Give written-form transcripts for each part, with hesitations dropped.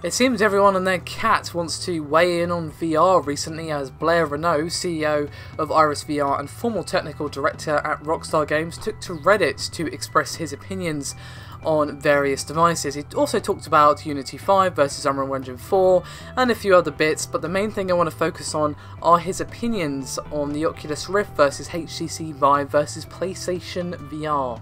It seems everyone and their cat wants to weigh in on VR recently, as Blair Renault, CEO of Iris VR and former technical director at Rockstar Games, took to Reddit to express his opinions on various devices. He also talked about Unity 5 versus Unreal Engine 4 and a few other bits, but the main thing I want to focus on are his opinions on the Oculus Rift versus HTC Vive versus PlayStation VR.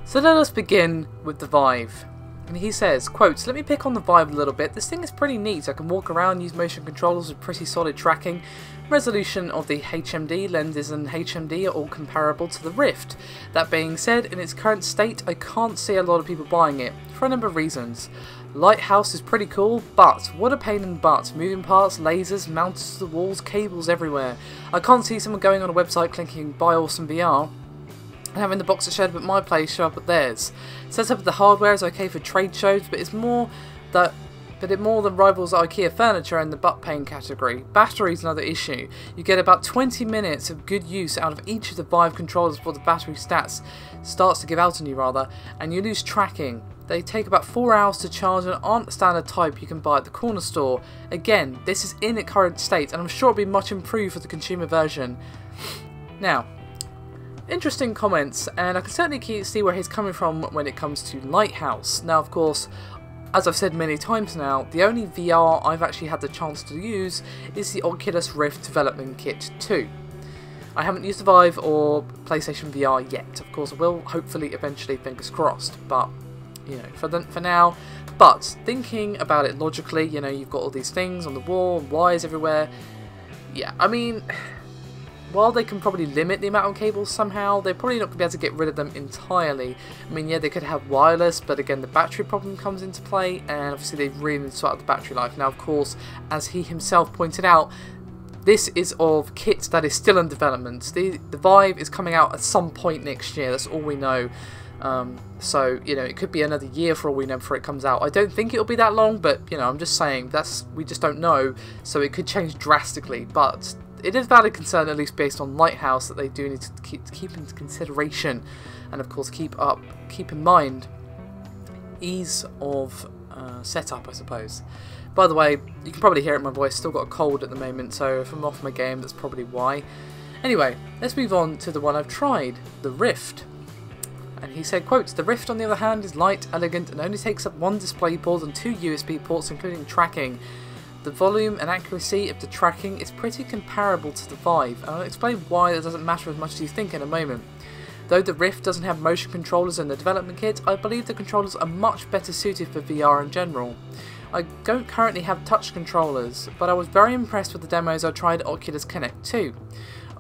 So let us begin with the Vive. And he says, quote, "Let me pick on the Vive a little bit. This thing is pretty neat. I can walk around, use motion controllers with pretty solid tracking. Resolution of the HMD, lenses and HMD are all comparable to the Rift. That being said, in its current state, I can't see a lot of people buying it, for a number of reasons. Lighthouse is pretty cool, but what a pain in the butt. Moving parts, lasers, mounted to the walls, cables everywhere. I can't see someone going on a website clicking buy awesome VR. And having the box that showed up at my place show up at theirs. Setup of the hardware is okay for trade shows, but it more than rivals IKEA furniture in the butt pain category. Battery is another issue. You get about 20 minutes of good use out of each of the Vive controllers before the battery starts to give out on you and you lose tracking. They take about 4 hours to charge and aren't the standard type you can buy at the corner store. Again, this is in its current state, and I'm sure it'll be much improved for the consumer version." Now, interesting comments, and I can certainly see where he's coming from when it comes to Lighthouse. Now, of course, as I've said many times now, the only VR I've actually had the chance to use is the Oculus Rift Development Kit 2. I haven't used the Vive or PlayStation VR yet. Of course, I will hopefully eventually, fingers crossed, but, you know, for now. But, thinking about it logically, you know, you've got all these things on the wall, wires everywhere. Yeah, I mean, while they can probably limit the amount of cables somehow, they're probably not going to be able to get rid of them entirely. I mean, yeah, they could have wireless, but again, the battery problem comes into play, and obviously they really need to sort out the battery life. Now, of course, as he himself pointed out, this is of kit that is still in development. The Vive is coming out at some point next year, that's all we know. So, you know, it could be another year for all we know before it comes out. I don't think it'll be that long, but, you know, I'm just saying, we just don't know, so it could change drastically, but it is valid concern, at least based on Lighthouse, that they do need to keep into consideration, and of course keep in mind ease of setup, I suppose. By the way, you can probably hear it in my voice, still got a cold at the moment, so if I'm off my game, that's probably why. Anyway, let's move on to the one I've tried, the Rift. And he said, quote, "The Rift, on the other hand, is light, elegant, and only takes up one display port and 2 USB ports, including tracking. The volume and accuracy of the tracking is pretty comparable to the Vive, and I'll explain why that doesn't matter as much as you think in a moment. Though the Rift doesn't have motion controllers in the development kit, I believe the controllers are much better suited for VR in general. I don't currently have touch controllers, but I was very impressed with the demos I tried at Oculus Connect 2.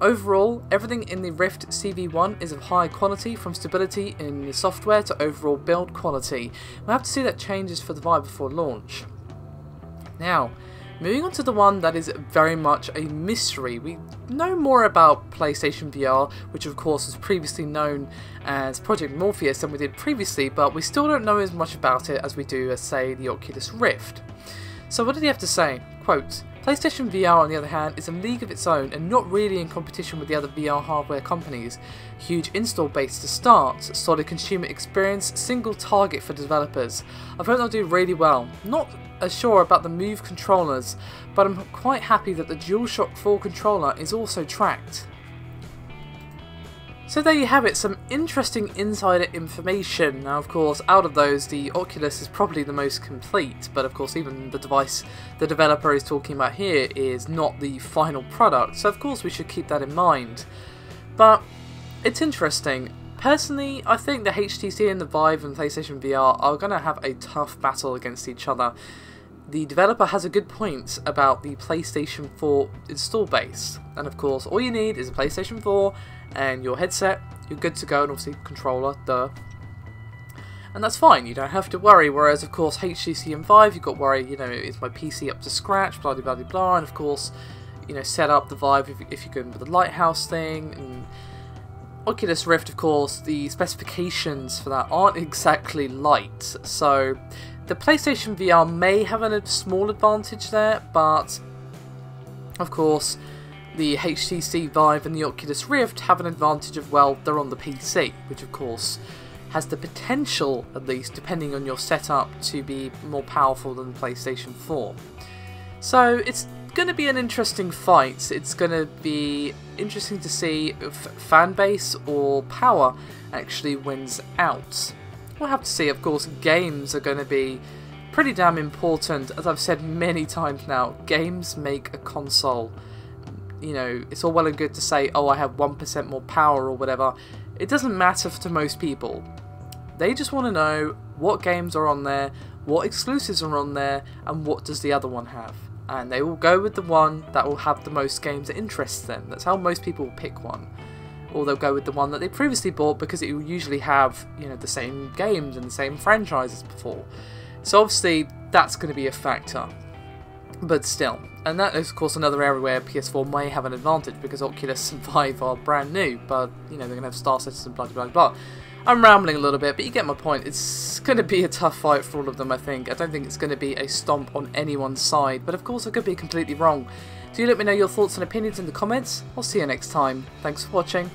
Overall, everything in the Rift CV1 is of high quality, from stability in the software to overall build quality. We'll have to see that changes for the Vive before launch. Now, moving on to the one that is very much a mystery. We know more about PlayStation VR, which of course was previously known as Project Morpheus than we did previously, but we still don't know as much about it as we do as, say, the Oculus Rift. So what did he have to say? Quote, "PlayStation VR, on the other hand, is a league of its own and not really in competition with the other VR hardware companies. Huge install base to start, solid consumer experience, single target for developers. I think they'll do really well. Not as sure about the Move controllers, but I'm quite happy that the DualShock 4 controller is also tracked." So there you have it, some interesting insider information. Now, of course, out of those, the Oculus is probably the most complete, but of course even the device the developer is talking about here is not the final product, so of course we should keep that in mind. But it's interesting. Personally, I think the HTC and the Vive and PlayStation VR are going to have a tough battle against each other. The developer has a good point about the PlayStation 4 install base, and of course all you need is a PlayStation 4 and your headset, you're good to go, and obviously controller, duh. And that's fine, you don't have to worry, whereas of course HTC and Vive, you've got to worry, you know, is my PC up to scratch, blah blah blah blah, and of course, you know, set up the Vive if you're going with the Lighthouse thing, and Oculus Rift, of course, the specifications for that aren't exactly light, so the PlayStation VR may have a small advantage there, but of course the HTC Vive and the Oculus Rift have an advantage of, well, they're on the PC, which of course has the potential, at least, depending on your setup, to be more powerful than the PlayStation 4. So it's going to be an interesting fight. It's going to be interesting to see if fan base or power actually wins out. We'll have to see. Of course, games are going to be pretty damn important. As I've said many times now, games make a console. You know, it's all well and good to say, oh, I have 1% more power or whatever. It doesn't matter to most people. They just want to know what games are on there, what exclusives are on there, and what does the other one have. And they will go with the one that will have the most games that interest them. That's how most people pick one. Or they'll go with the one that they previously bought because it will usually have, you know, the same games and the same franchises before. So obviously that's going to be a factor. But still. And that is of course another area where PS4 may have an advantage because Oculus and Vive are brand new. But, you know, they're going to have star systems and blah blah blah. I'm rambling a little bit, but you get my point. It's going to be a tough fight for all of them, I think. I don't think it's going to be a stomp on anyone's side. But of course I could be completely wrong. Do let me know your thoughts and opinions in the comments. I'll see you next time. Thanks for watching.